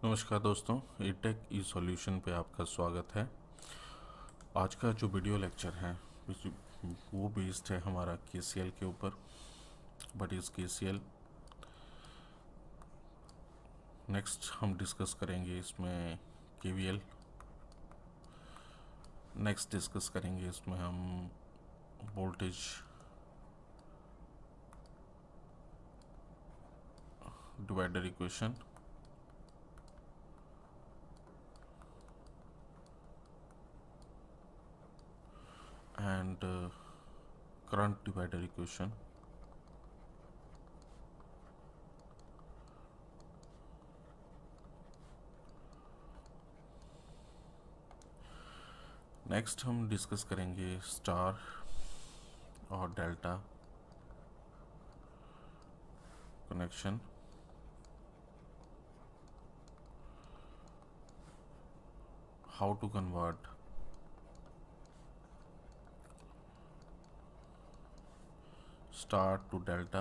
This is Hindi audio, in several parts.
नमस्कार दोस्तों, ईटेक ई सॉल्यूशन पे आपका स्वागत है। आज का जो वीडियो लेक्चर है वो बेस्ड है हमारा केसीएल के ऊपर। बट इस केसीएल नेक्स्ट हम डिस्कस करेंगे इसमें केवीएल। नेक्स्ट डिस्कस करेंगे इसमें हम voltage divider equation and current divider equation. Next हम डिस्कस करेंगे स्टार और delta connection, how to convert star to delta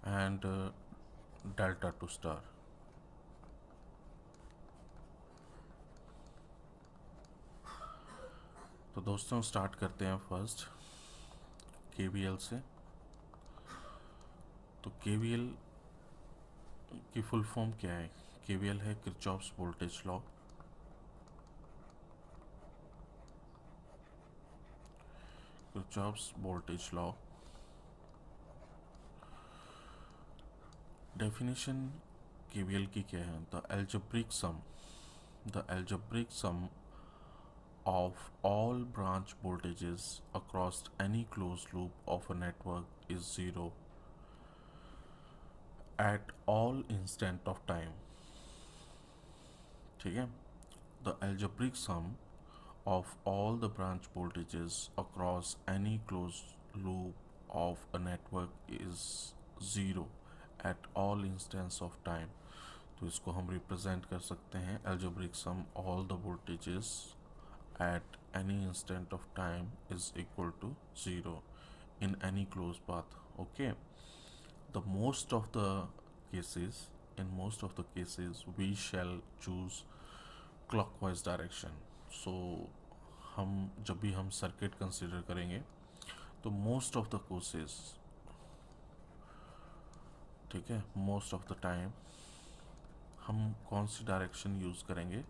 and delta to star. तो दोस्तों स्टार्ट करते हैं फर्स्ट केवीएल से। तो केवीएल की फुल फॉर्म क्या है? केवीएल है Kirchhoff's voltage law. Kirchhoff's voltage law definition KVL की क्या है? The algebraic sum of all branch voltages across any closed loop of a network is zero at all instant of time। ठीक है, the algebraic sum of all the branch voltages across any closed loop of a network is zero at all instants of time। तो इसको हम रिप्रेजेंट कर सकते हैं algebraic sum all the voltages at any instant of time is equal to zero in any closed path। okay, the most of the cases in most of the cases we shall choose clockwise direction। so हम जब भी हम सर्किट कंसिडर करेंगे तो मोस्ट ऑफ द कोर्सेज, ठीक है, मोस्ट ऑफ द टाइम हम कौन सी डायरेक्शन यूज़ करेंगे?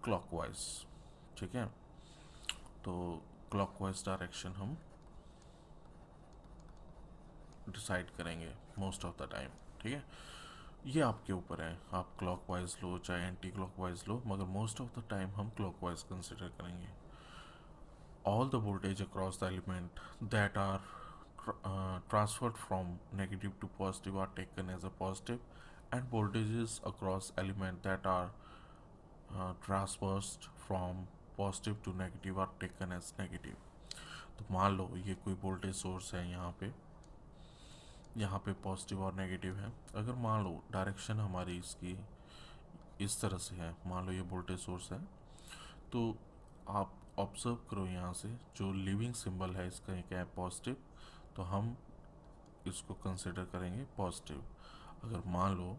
क्लॉकवाइज। ठीक है, तो क्लॉकवाइज डायरेक्शन हम डिसाइड करेंगे मोस्ट ऑफ द टाइम। ठीक है, ये आपके ऊपर है, आप क्लॉकवाइज लो चाहे एंटी क्लॉकवाइज लो, मगर मोस्ट ऑफ द टाइम हम क्लॉकवाइज कंसिडर करेंगे। all the voltage across the element that are transferred from negative to positive are taken as a positive, and voltages across element that are transversed from positive to negative are taken as negative। तो मान लो ये कोई वोल्टेज सोर्स है, यहाँ पे पॉजिटिव और नेगेटिव है। अगर मान लो डायरेक्शन हमारी इसकी इस तरह से है, मान लो ये वोल्टेज सोर्स है, तो आप ऑब्जर्व करो यहाँ से जो लिविंग सिंबल है इसका क्या है? पॉजिटिव। तो हम इसको कंसिडर करेंगे पॉजिटिव। अगर मान लो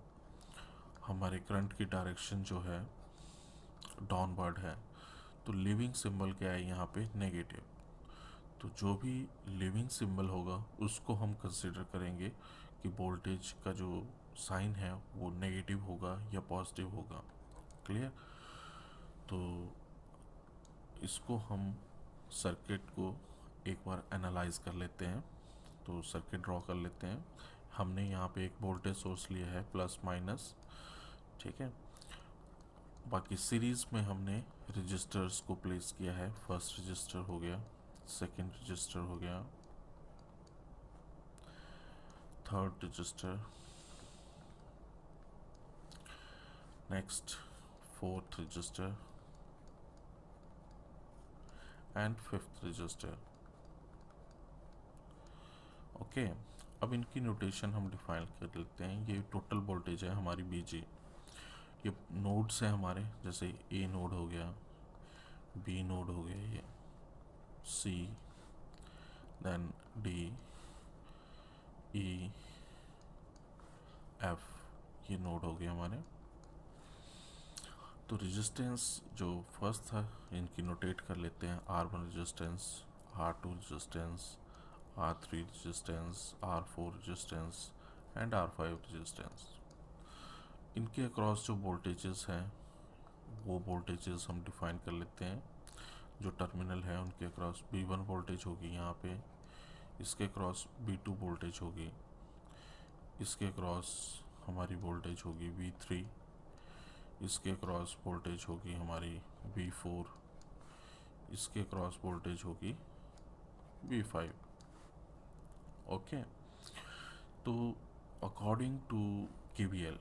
हमारे करंट की डायरेक्शन जो है डाउनवर्ड है, तो लिविंग सिंबल क्या है यहाँ पे? नेगेटिव। तो जो भी लिविंग सिंबल होगा उसको हम कंसिडर करेंगे कि वोल्टेज का जो साइन है वो नेगेटिव होगा या पॉजिटिव होगा। क्लियर? तो इसको हम सर्किट को एक बार एनालाइज कर लेते हैं। तो सर्किट ड्रॉ कर लेते हैं। हमने यहाँ पे एक वोल्टेज सोर्स लिया है प्लस माइनस, ठीक है। बाकी सीरीज़ में हमने रजिस्टर्स को प्लेस किया है। फर्स्ट रजिस्टर हो गया, सेकंड रजिस्टर हो गया, third register, next fourth register and fifth register. Okay, अब इनकी नोटेशन हम डिफाइन कर लेते हैं। ये टोटल वोल्टेज है हमारी बीजी। ये नोड्स हैं हमारे, जैसे ए नोड हो गया, बी नोड हो गया, ये सी, देन डी, ई, एफ ये नोड हो गए हमारे। तो रेजिस्टेंस जो फर्स्ट था इनकी नोटेट कर लेते हैं, R1 resistance, R2 resistance, R3 resistance, R4 resistance and R5 resistance. इनके अक्रॉस जो वोल्टेजेस हैं वो वोल्टेजेस हम डिफाइन कर लेते हैं। जो टर्मिनल है उनके अक्रॉस V1 वोल्टेज होगी यहाँ पे, इसके अक्रॉस V2 वोल्टेज होगी, इसके अक्रॉस हमारी वोल्टेज होगी V3, इसके क्रॉस वोल्टेज होगी हमारी V4, इसके क्रॉस वोल्टेज होगी V5। ओके, तो according to KVL,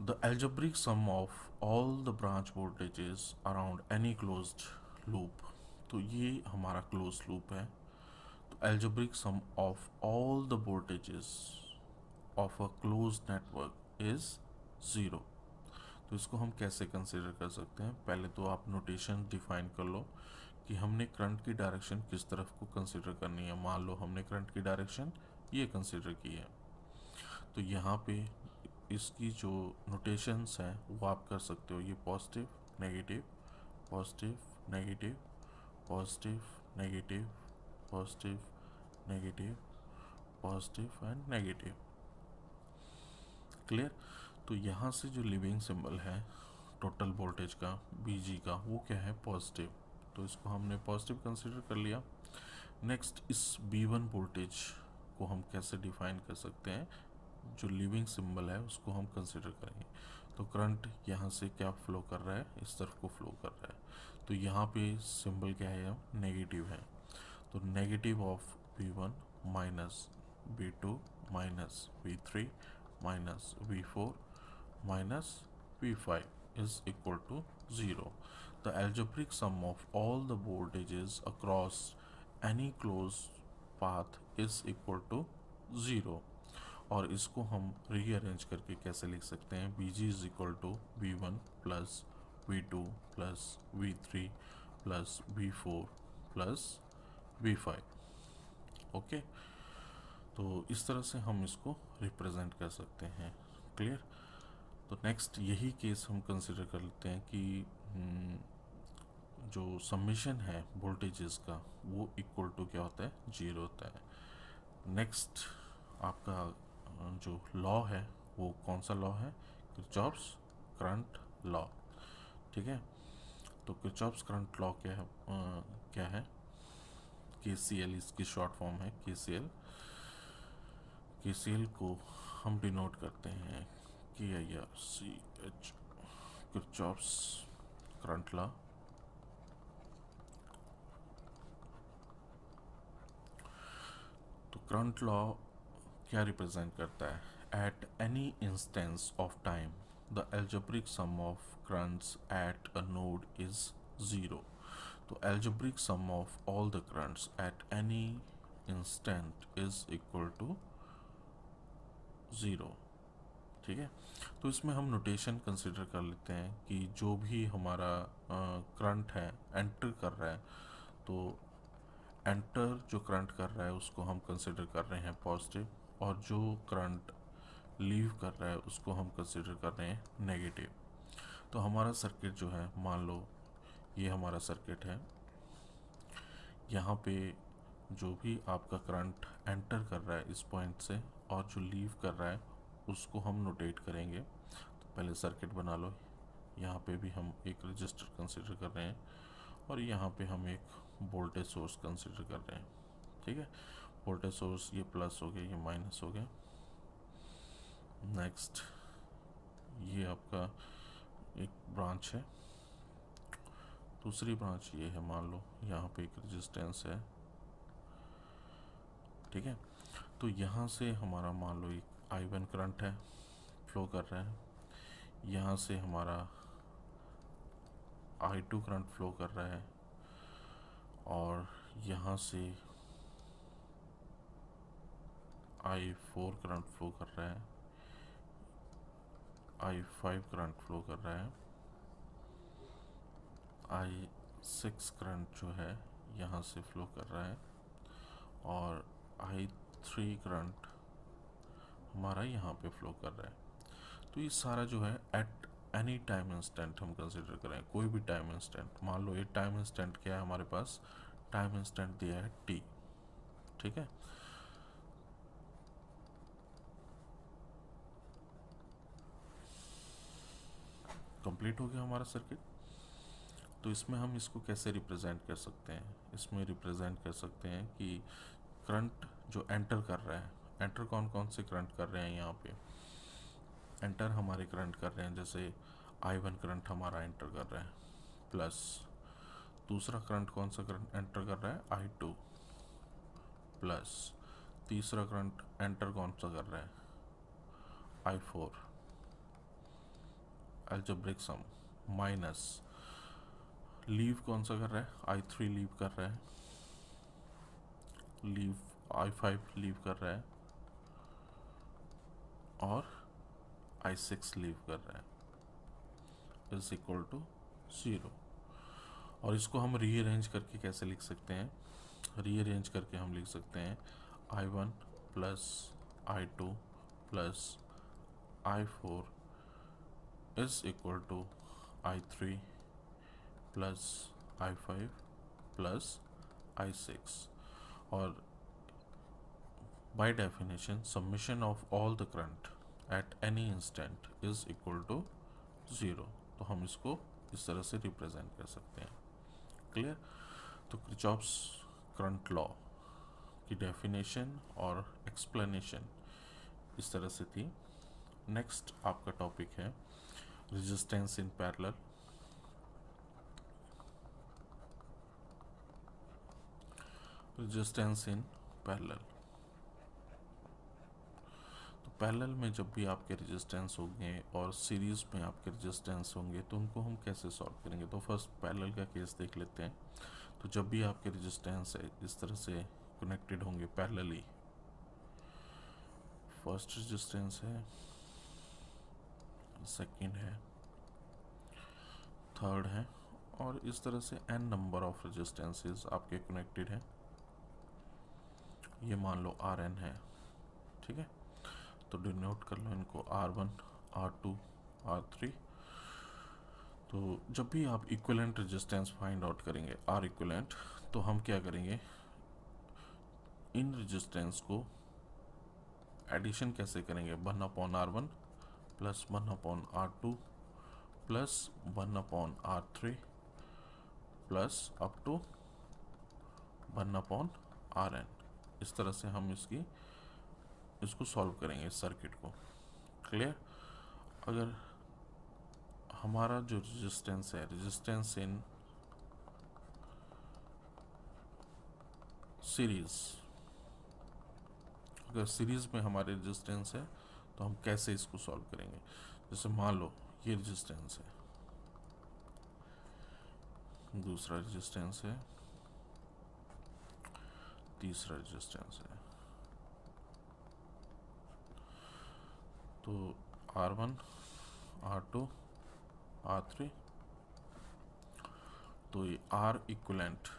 the algebraic sum of all the branch voltages around any closed loop, तो ये हमारा क्लोज लूप है। तो algebraic sum of all the voltages of a closed network is 0। तो इसको हम कैसे कंसिडर कर सकते हैं? पहले तो आप नोटेशन डिफाइन कर लो कि हमने करंट की डायरेक्शन किस तरफ को कंसिडर करनी है। मान लो हमने करंट की डायरेक्शन ये कंसिडर की है, तो यहाँ पे इसकी जो नोटेशंस हैं वो आप कर सकते हो। ये positive negative, positive negative, positive negative, positive negative, positive and negative. Clear? तो यहाँ से जो लिविंग सिंबल है टोटल वोल्टेज का BG का, वो क्या है? पॉजिटिव। तो इसको हमने पॉजिटिव कंसिडर कर लिया। नेक्स्ट, इस B1 वोल्टेज को हम कैसे डिफाइन कर सकते हैं? जो लिविंग सिंबल है उसको हम कंसिडर करेंगे। तो करंट यहाँ से क्या फ्लो कर रहा है? इस तरफ को फ्लो कर रहा है। तो यहाँ पे सिंबल क्या है? नेगेटिव है। तो negative of V1 minus V2 minus V3 minus V4 minus V5 is equal to 0. The algebraic sum of all the voltages across any closed path is equal to 0। और इसको हम रीअरेंज करके कैसे लिख सकते हैं? BG is equal to V1 plus V2 plus V3 plus V4 plus V5। Okay, तो इस तरह से हम इसको रिप्रेजेंट कर सकते हैं। क्लियर? तो नेक्स्ट यही केस हम कंसिडर कर लेते हैं कि जो समीशन है वोल्टेजेस का वो इक्वल टू क्या होता है? 0 होता है। नेक्स्ट आपका जो लॉ है वो कौन सा लॉ है? Kirchhoff's current law. ठीक है, तो किरचॉफ्स करंट लॉ क्या है? KCL इसकी शॉर्ट फॉर्म है KCL। KCL को हम डिनोट करते हैं KIRCH, किरचॉफ्स करंट लॉ। तो करंट लॉ क्या रिप्रेजेंट करता है? At any instance of time the algebraic sum of currents at a node is 0। तो algebraic sum of all the currents at any instant is equal to 0। ठीक है, तो इसमें हम नोटेशन कंसिडर कर लेते हैं कि जो भी हमारा करंट है एंटर कर रहा है, तो एंटर जो करंट कर रहा है उसको हम कंसिडर कर रहे हैं पॉजिटिव, और जो करंट लीव कर रहा है उसको हम कंसिडर कर रहे हैं नेगेटिव। तो हमारा सर्किट जो है, मान लो ये हमारा सर्किट है, यहाँ पे जो भी आपका करंट एंटर कर रहा है इस पॉइंट से और जो लीव कर रहा है उसको हम नोटेट करेंगे। तो पहले सर्किट बना लो। यहाँ पे भी हम एक रजिस्टर कंसिडर कर रहे हैं और यहाँ पे हम एक वोल्टेज सोर्स कंसिडर कर रहे हैं। ठीक है, वोल्टेज सोर्स ये प्लस हो गया, ये माइनस हो गया। नेक्स्ट ये आपका एक ब्रांच है, दूसरी ब्रांच ये है, मान लो यहाँ पे एक रेजिस्टेंस है। ठीक है, तो यहाँ से हमारा मान लो एक I1 करंट है फ्लो कर रहा है, यहाँ से हमारा I2 करंट फ्लो कर रहा है, और यहाँ से I4 करंट फ्लो कर रहा है, I5 करंट फ्लो कर रहा है, I6 करंट जो है यहाँ से फ्लो कर रहा है और I3 करंट हमारा यहाँ पे फ्लो कर रहा है। तो ये सारा जो है एट एनी टाइम इंस्टेंट हम कंसिडर करें, कोई भी टाइम इंस्टेंट। मान लो ये टाइम इंस्टेंट क्या है हमारे पास, टाइम इंस्टेंट दिया है t, ठीक है। कंप्लीट हो गया हमारा सर्किट। तो इसमें हम इसको कैसे रिप्रेजेंट कर सकते हैं, इसमें रिप्रेजेंट कर सकते हैं कि करंट जो एंटर कर रहा है, एंटर कौन कौन से करंट कर रहे हैं यहाँ पे, एंटर हमारे करंट कर रहे हैं, जैसे I1 करंट हमारा एंटर कर रहा है, प्लस दूसरा करंट कौन सा करंट एंटर कर रहा है, I2, प्लस तीसरा करंट एंटर कौन सा कर रहा है, I4, अलजेब्रिक सम, माइनस लीव कौन सा कर रहा है, I3 लीव कर रहा है, लीव I5 लीव कर रहा है, और I6 लीव कर रहा है, इज इक्वल टू 0। और इसको हम रीअरेंज करके कैसे लिख सकते हैं, रीअरेंज करके हम लिख सकते हैं I1 plus I2 plus I4 is equal to I3 plus I5 plus I6। और by definition summation of all the current at any instant is equal to 0। तो हम इसको इस तरह से रिप्रेजेंट कर सकते हैं। क्लियर। तो किरचॉफ्स करंट लॉ की डेफिनेशन और एक्सप्लेनेशन इस तरह से थी। नेक्स्ट आपका टॉपिक है resistance in parallel. Resistance in parallel, तो पैरेलल में जब भी आपके रेजिस्टेंस होंगे और सीरीज़ में आपके रेजिस्टेंस होंगे तो उनको हम कैसे सॉल्व करेंगे। तो फर्स्ट पैरेलल का केस देख लेते हैं। तो जब भी आपके रेजिस्टेंस है इस तरह से कनेक्टेड होंगे पैरेलली, फर्स्ट रेजिस्टेंस है, सेकंड है, थर्ड है, और इस तरह से n नंबर ऑफ रेजिस्टेंसेस आपके कनेक्टेड हैं। ये मान लो Rn है, ठीक है। तो डिनोट कर लो इनको R1, R2, R3। तो जब भी आप इक्विवेलेंट रेजिस्टेंस फाइंड आउट करेंगे R इक्विवेलेंट, तो हम क्या करेंगे, इन रेजिस्टेंस को एडिशन कैसे करेंगे, 1/R1 plus 1/R2 plus 1/R3 plus up to 1/Rn। इस तरह से हम इसको सॉल्व करेंगे इस सर्किट को। क्लियर। अगर हमारा जो रेजिस्टेंस है, रेजिस्टेंस इन सीरीज, अगर सीरीज में हमारे रेजिस्टेंस है तो हम कैसे इसको सॉल्व करेंगे। जैसे मान लो ये रेजिस्टेंस है, दूसरा रेजिस्टेंस है, तीसरा रेजिस्टेंस है। तो R1, R2, R3। तो ये R इक्विवेलेंट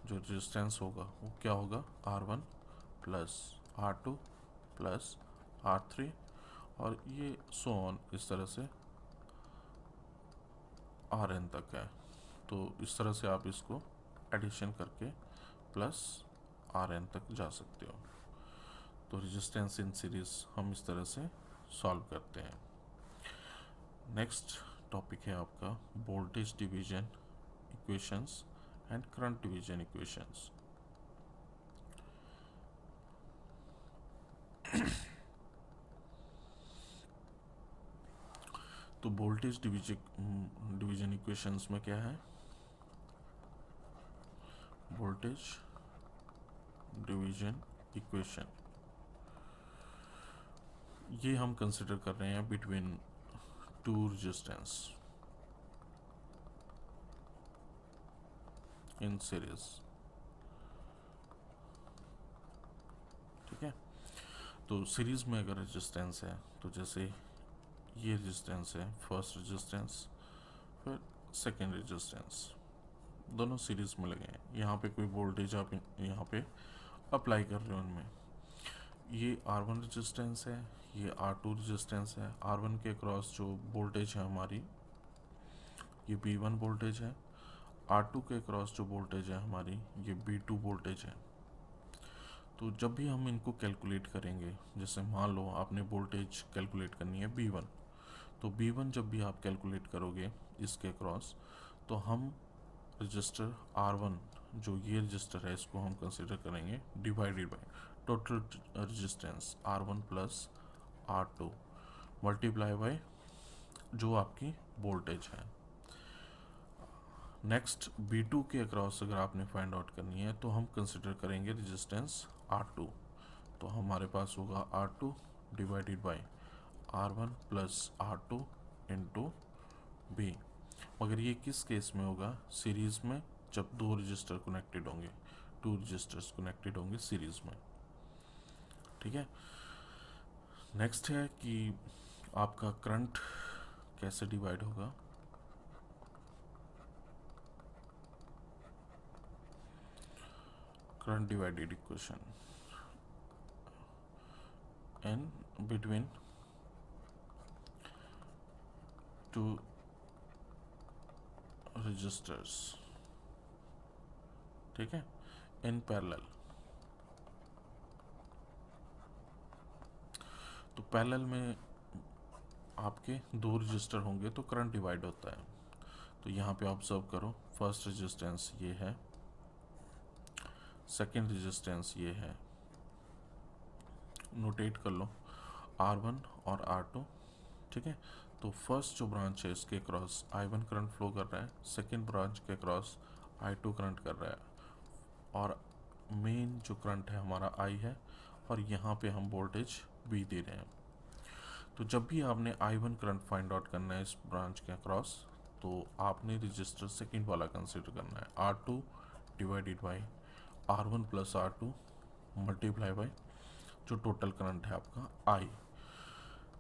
जो रेजिस्टेंस होगा वो क्या होगा, R1 plus R2 plus R3, और ये सो ऑन इस तरह से Rn तक है। तो इस तरह से आप इसको एडिशन करके प्लस Rn तक जा सकते हो। तो रेजिस्टेंस इन सीरीज हम इस तरह से सॉल्व करते हैं। नेक्स्ट टॉपिक है आपका voltage division equations and current division equations. तो वोल्टेज डिवीजन इक्वेशंस में क्या है, वोल्टेज डिवीजन इक्वेशन ये हम कंसिडर कर रहे हैं between two resistance in series, ठीक है। तो सीरीज में अगर रेजिस्टेंस है, तो जैसे ये रेजिस्टेंस है, फर्स्ट रेजिस्टेंस, फिर सेकेंड रेजिस्टेंस, दोनों सीरीज में लगे हैं। यहाँ पे कोई वोल्टेज आप यहाँ पे अप्लाई कर रहे हो उनमें। ये R1 रेजिस्टेंस है, ये R2 रेजिस्टेंस है। R1 के क्रॉस जो वोल्टेज है हमारी, ये B1 वोल्टेज है। R2 के क्रॉस जो वोल्टेज है हमारी, ये B2 वोल्टेज है। तो जब भी हम इनको कैलकुलेट करेंगे, जैसे मान लो आपने वोल्टेज कैलकुलेट करनी है B1, तो B1 जब भी आप कैलकुलेट करोगे इसके क्रॉस, तो हम रजिस्टर R1 जो ये रजिस्टर है इसको हम कंसिडर करेंगे divided by total resistance R1 plus R2 multiply by जो आपकी वोल्टेज है। नेक्स्ट B2 के अक्रॉस अगर आपने फाइंड आउट करनी है तो हम कंसिडर करेंगे रेजिस्टेंस R2। तो हमारे पास होगा R2 divided by R1 plus R2 into B। मगर ये किस केस में होगा? सीरीज़ में, जब दो रजिस्टर कनेक्टेड होंगे, टू रजिस्टर्स कनेक्टेड होंगे सीरीज़ में। ठीक है। नेक्स्ट है कि आपका करंट कैसे डिवाइड होगा। Current divided equation n between two resistors, ठीक है, इन पैरेलल। तो पैरेलल में आपके दो रजिस्टर होंगे तो करंट डिवाइड होता है। तो यहाँ पे ऑब्जर्व करो, फर्स्ट रेजिस्टेंस ये है, सेकेंड रेजिस्टेंस ये है। नोटेट कर लो R1 और R2, ठीक है। तो फर्स्ट जो ब्रांच है इसके क्रॉस I1 करंट फ्लो कर रहा है, सेकेंड ब्रांच के क्रॉस I2 करंट कर रहा है, और मेन जो करंट है हमारा I है, और यहाँ पे हम वोल्टेज V दे रहे हैं। तो जब भी आपने I1 करंट फाइंड आउट करना है इस ब्रांच के अक्रॉस, तो आपने रजिस्टर सेकेंड वाला कंसिडर करना है R2 divided by R1 plus R2 multiply by जो टोटल करंट है आपका I।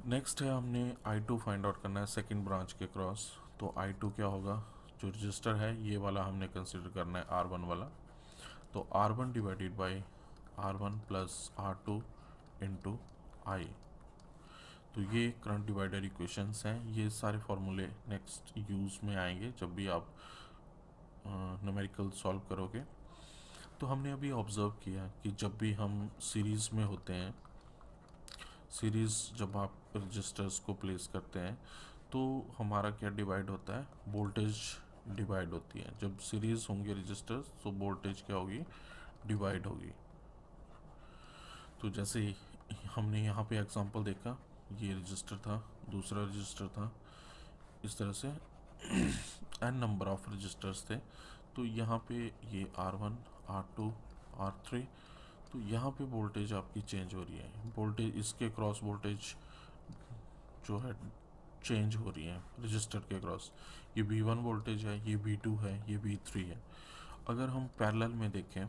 नेक्स्ट है हमने I2 फाइंड आउट करना है सेकेंड ब्रांच के क्रॉस। तो I2 क्या होगा? जो रजिस्टर है ये वाला हमने कंसिडर करना है R1 वाला। तो R1 divided by R1 plus R2 into I। तो ये करंट डिवाइडर इक्वेशंस हैं। ये सारे फार्मूले नेक्स्ट यूज़ में आएंगे जब भी आप न्यूमेरिकल सॉल्व करोगे। तो हमने अभी ऑब्ज़र्व किया कि जब भी हम सीरीज़ में होते हैं, सीरीज़ जब आप रजिस्टर्स को प्लेस करते हैं तो हमारा क्या डिवाइड होता है? वोल्टेज डिवाइड होती है। जब सीरीज़ होंगे रजिस्टर्स तो वोल्टेज क्या होगी? डिवाइड होगी। तो जैसे हमने यहाँ पे एग्जांपल देखा, ये रजिस्टर था, दूसरा रजिस्टर था, इस तरह से n नंबर ऑफ रजिस्टर्स थे। तो यहाँ पे ये R1, R2, R3, तो यहाँ पे वोल्टेज आपकी चेंज हो रही है। वोल्टेज इसके क्रॉस वोल्टेज जो है चेंज हो रही है रजिस्टर के क्रॉस। ये V1 वोल्टेज है, ये V2 है, ये V3 है। अगर हम पैरेलल में देखें,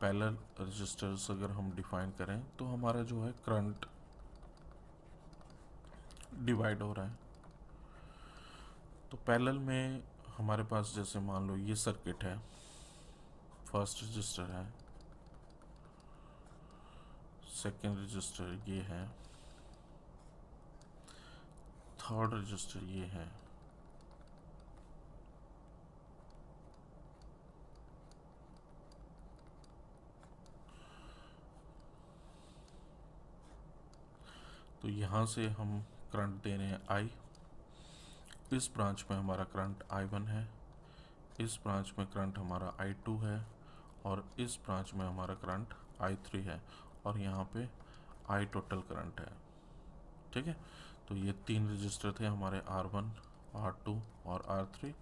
पैरेलल रजिस्टर्स अगर हम डिफाइन करें तो हमारा जो है करंट डिवाइड हो रहा है। तो पैरेलल में हमारे पास जैसे मान लो ये सर्किट है, फर्स्ट रजिस्टर है, सेकेंड रजिस्टर ये है, थर्ड रजिस्टर ये है। तो यहाँ से हम करंट दे रहे हैं I। इस ब्रांच में हमारा करंट I1 है, इस ब्रांच में करंट हमारा I2 है, और इस ब्रांच में हमारा करंट I3 है, और यहाँ पे I टोटल करंट है। ठीक है। तो ये तीन रजिस्टर थे हमारे R1, R2 और R3।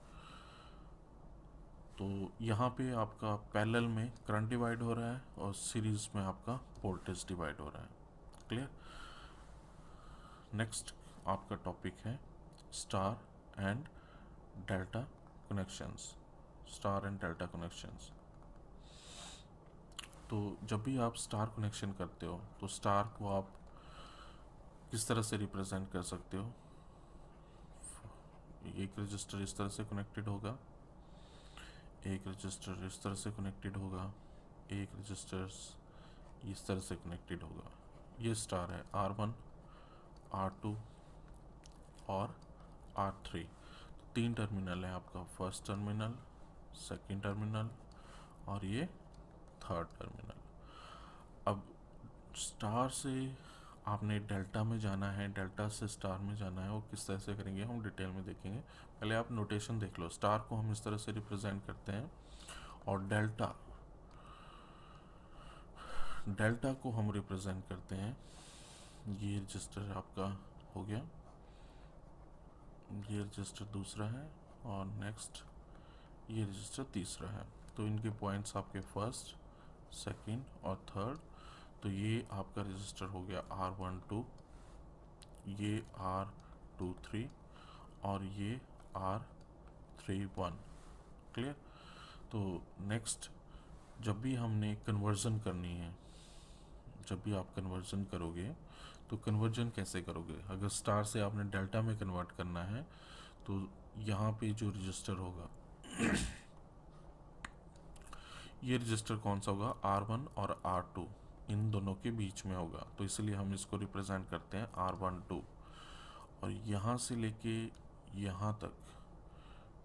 तो यहाँ पे आपका पैरेलल में करंट डिवाइड हो रहा है और सीरीज में आपका वोल्टेज डिवाइड हो रहा है। क्लियर। नेक्स्ट आपका टॉपिक है star and delta connections. Star and delta connections. तो जब भी आप स्टार कनेक्शन करते हो तो स्टार को आप किस तरह से रिप्रेजेंट कर सकते हो? एक रजिस्टर इस तरह से कनेक्टेड होगा, एक रजिस्टर इस तरह से कनेक्टेड होगा, एक रजिस्टर इस तरह से कनेक्टेड होगा। ये स्टार है R1, R2 और R3। तो 3 टर्मिनल है आपका, फर्स्ट टर्मिनल, सेकंड टर्मिनल और ये थर्ड टर्मिनल। अब स्टार से आपने डेल्टा में जाना है, डेल्टा से स्टार में जाना है, वो किस तरह से करेंगे हम डिटेल में देखेंगे। पहले आप नोटेशन देख लो। स्टार को हम इस तरह से रिप्रेजेंट करते हैं और डेल्टा को हम रिप्रेजेंट करते हैं, ये रजिस्टर आपका हो गया, ये रजिस्टर दूसरा है और नेक्स्ट ये रजिस्टर तीसरा है। तो इनके पॉइंट्स आपके फर्स्ट, सेकंड और थर्ड। तो ये आपका रजिस्टर हो गया R12, ये R23 और ये R31। क्लियर। तो नेक्स्ट जब भी हमने कन्वर्जन करनी है, जब भी आप कन्वर्जन करोगे तो कन्वर्जन कैसे करोगे? अगर स्टार से आपने डेल्टा में कन्वर्ट करना है तो यहाँ पे जो रजिस्टर होगा ये रजिस्टर कौन सा होगा? R1 और R2, इन दोनों के बीच में होगा। तो इसलिए हम इसको रिप्रेजेंट करते हैं R12। और यहाँ से लेके यहाँ तक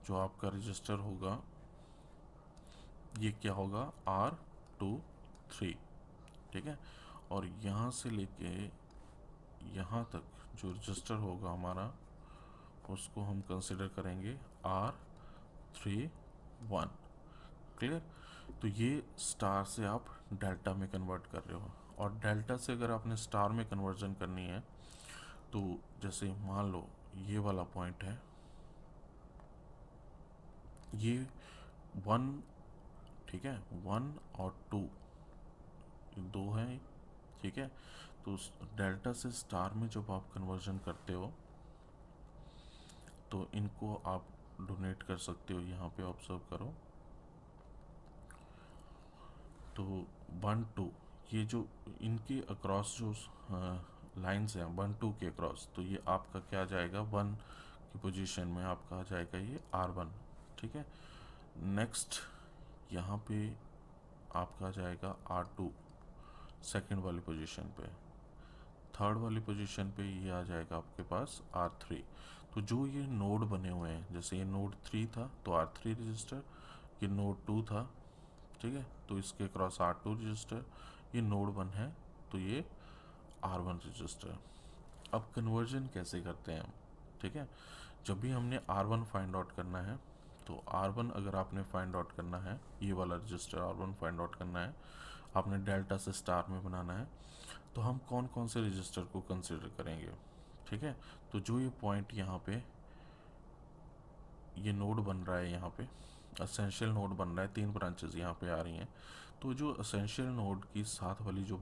जो आपका रजिस्टर होगा ये क्या होगा? R23। ठीक है। और यहाँ से लेके यहाँ तक जो रजिस्टर होगा हमारा, उसको हम कंसिडर करेंगे R31। क्लियर। तो ये स्टार से आप डेल्टा में कन्वर्ट कर रहे हो, और डेल्टा से अगर आपने स्टार में कन्वर्जन करनी है तो जैसे मान लो ये वाला पॉइंट है, ये 1, ठीक है, 1 और 2, ये 2 है, ठीक है। तो डेल्टा से स्टार में जब आप कन्वर्जन करते हो तो इनको आप डोनेट कर सकते हो। यहाँ पे ऑब्जर्व करो, तो 1 2, ये जो इनके अक्रॉस जो लाइंस हैं 1 2 के अक्रॉस, तो ये आपका क्या आ जाएगा? 1 की पोजीशन में आपका आ जाएगा ये R1। ठीक है। नेक्स्ट यहाँ पे आपका आ जाएगा R2 सेकंड वाली पोजीशन पे, थर्ड वाली पोजीशन पे ये आ जाएगा आपके पास R3। तो जो ये नोड बने हुए हैं, जैसे ये नोड 3 था तो R3 रजिस्टर, ये नोड 2 था, ठीक है, तो इसके क्रॉस R2 रजिस्टर, ये नोड 1 है तो ये R1 रजिस्टर। अब कन्वर्जन कैसे करते हैं हम? ठीक है, जब भी हमने R1 फाइंड आउट करना है तो R1 अगर आपने फाइंड आउट करना है, ये वाला रजिस्टर R1 फाइंड आउट करना है, आपने डेल्टा से स्टार में बनाना है, तो हम कौन कौन से रजिस्टर को कंसिडर करेंगे? ठीक है। तो जो ये पॉइंट यहाँ पे ये नोड बन रहा है, यहाँ पे असेंशियल नोड बन रहा है, 3 ब्रांचेस यहाँ पे आ रही हैं। तो जो असेंशियल नोड की साथ वाली जो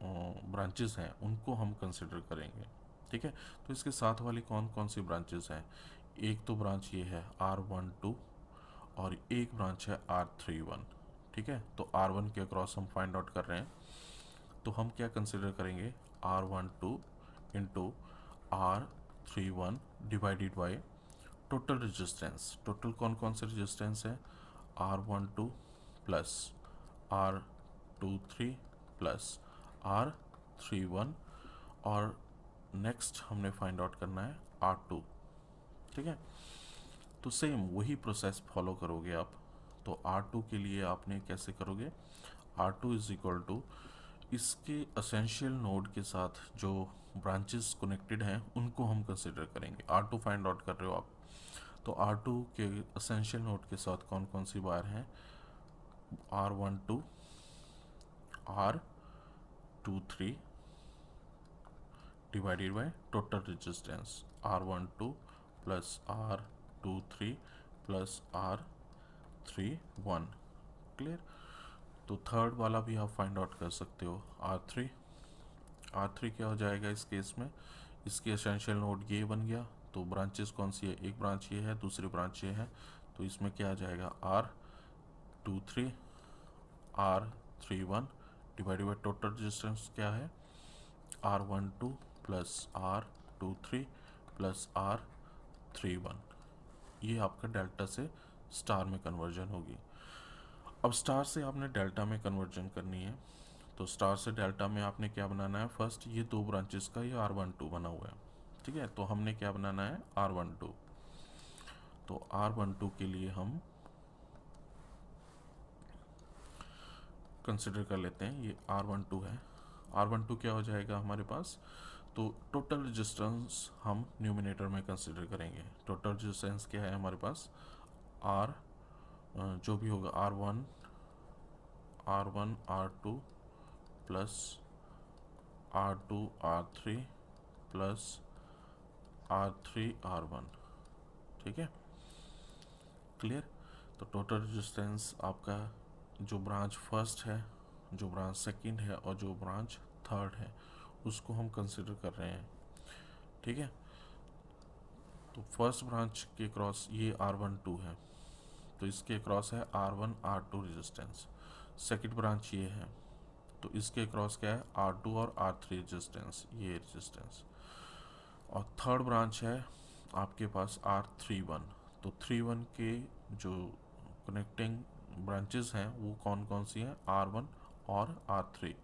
ब्रांचेस हैं उनको हम कंसिडर करेंगे। ठीक है। तो इसके साथ वाली कौन कौन सी ब्रांचेस हैं? एक तो ब्रांच ये है R12 और एक ब्रांच है R31। ठीक है। तो R1 के अक्रॉस हम फाइंड आउट कर रहे हैं, तो हम क्या कंसिडर करेंगे? R12 into R31 divided by total resistance. Total कौन कौन से रेजिस्टेंस है? R12 plus R23 plus R31, और नेक्स्ट हमने फाइंड आउट करना है R2। ठीक है। तो सेम वही प्रोसेस फॉलो करोगे आप। तो R2 के लिए आपने कैसे करोगे? R2 इज इक्वल टू इसके असेंशियल नोड के साथ जो ब्रांचेस कनेक्टेड हैं उनको हम कंसिडर करेंगे। R2 फाइंड आउट कर रहे हो आप, तो R2 के असेंशियल नोड के साथ कौन कौन सी वायर हैं? R12, R23 divided by total resistance R12 plus R23 plus R31। Clear. तो थर्ड वाला भी आप फाइंड आउट कर सकते हो, R3 क्या हो जाएगा इस केस में? इसके एसेंशियल नोड ये बन गया, तो ब्रांचेस कौन सी है? एक ब्रांच ये है, दूसरी ब्रांच ये है, तो इसमें क्या आ जाएगा? R23 R31 divided by total resistance क्या है? R12 plus R23 plus R31। ये आपका डेल्टा से स्टार में कन्वर्जन होगी। अब स्टार से आपने डेल्टा में कन्वर्जन करनी है, तो स्टार से डेल्टा में आपने क्या बनाना है, फर्स्ट ये दो ब्रांचेस का ये R12 बना हुआ है, ठीक है। तो हमने क्या बनाना है, R12। तो R12 के लिए हम कंसिडर कर लेते हैं, ये R12 है। R12 क्या हो जाएगा हमारे पास, तो टोटल रेजिस्टेंस हम न्यूमिनेटर में कंसिडर करेंगे। टोटल रेजिस्टेंस क्या है हमारे पास, R जो भी होगा R1 R2 plus R2 R3 plus R3 R1, ठीक है, क्लियर। तो टोटल रेजिस्टेंस आपका जो ब्रांच फर्स्ट है, जो ब्रांच सेकंड है और जो ब्रांच थर्ड है उसको हम कंसिडर कर रहे हैं, ठीक है। तो फर्स्ट ब्रांच के क्रॉस ये R12 है, तो इसके क्रॉस है R1 R2 resistance. Second branch ये है, तो इसके क्रॉस क्या है, R2 और R3 रेजिस्टेंस, ये रेजिस्टेंस। और थर्ड ब्रांच है आपके पास R31। तो 31 के जो कनेक्टिंग ब्रांचेस हैं वो कौन कौन सी हैं, R1 और R3,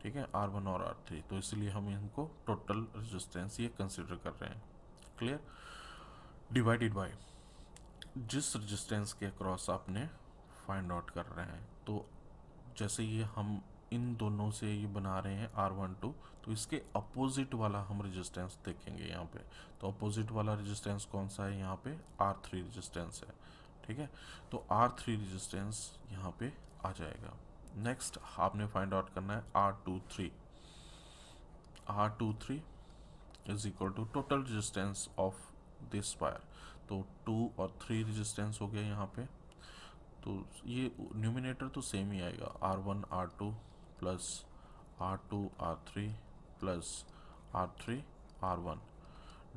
ठीक है, R1 और R3। तो इसलिए हम इनको टोटल रेजिस्टेंस ये कंसिडर कर रहे हैं, क्लियर। डिवाइडेड बाय जिस रेजिस्टेंस के अक्रॉस आपने फाइंड आउट कर रहे हैं। तो जैसे ये हम इन दोनों से ये बना रहे हैं R12, तो इसके अपोजिट वाला हम रेजिस्टेंस देखेंगे यहाँ पे। तो अपोजिट वाला रेजिस्टेंस कौन सा है, यहाँ पे R3 रेजिस्टेंस है, ठीक है। तो R3 रेजिस्टेंस यहाँ पे आ जाएगा। नेक्स्ट आपने फाइंड आउट करना है R23। R23 is equal to total resistance of this wire. तो 2 और 3 रेजिस्टेंस हो गया यहाँ पे। तो ये न्यूमिनेटर तो सेम ही आएगा, R1 R2 plus R2 R3 plus R3 R1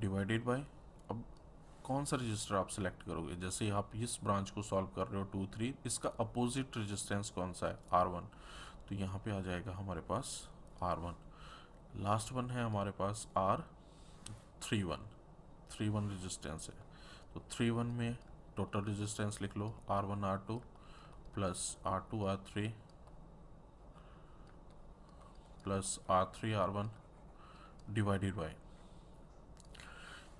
divided by, अब कौन सा रजिस्टर आप सिलेक्ट करोगे, जैसे आप इस ब्रांच को सॉल्व कर रहे हो 2 3, इसका अपोजिट रेजिस्टेंस कौन सा है, R1। तो यहाँ पे आ जाएगा हमारे पास R1। लास्ट वन है हमारे पास R31 रेजिस्टेंस है। तो 31 में टोटल रेजिस्टेंस लिख लो, R1 R2 plus R2 R3 plus R3 R1 divided by,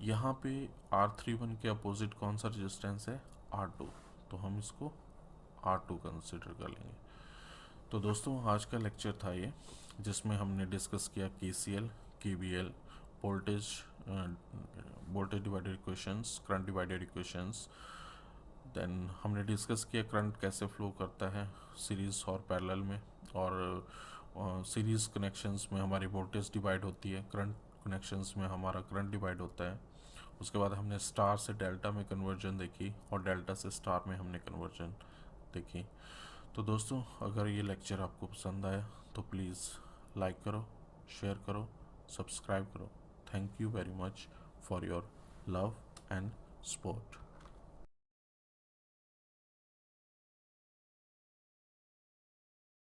यहाँ पे R31 के अपोजिट कौन सा रेजिस्टेंस है, R2। तो हम इसको R2 कंसिडर कर लेंगे। तो दोस्तों आज का लेक्चर था ये, जिसमें हमने डिस्कस किया KCL KVL voltage divided equations, current divided equations. Then हमने डिस्कस किया करंट कैसे फ्लो करता है सीरीज़ और पैरेलल में, और सीरीज़ कनेक्शंस में हमारी वोल्टेज डिवाइड होती है, करंट कनेक्शंस में हमारा करंट डिवाइड होता है। उसके बाद हमने स्टार से डेल्टा में कन्वर्जन देखी और डेल्टा से स्टार में हमने कन्वर्जन देखी। तो दोस्तों अगर ये लेक्चर आपको पसंद आया तो प्लीज़ लाइक करो, शेयर करो, सब्सक्राइब करो। Thank you very much for your love and support.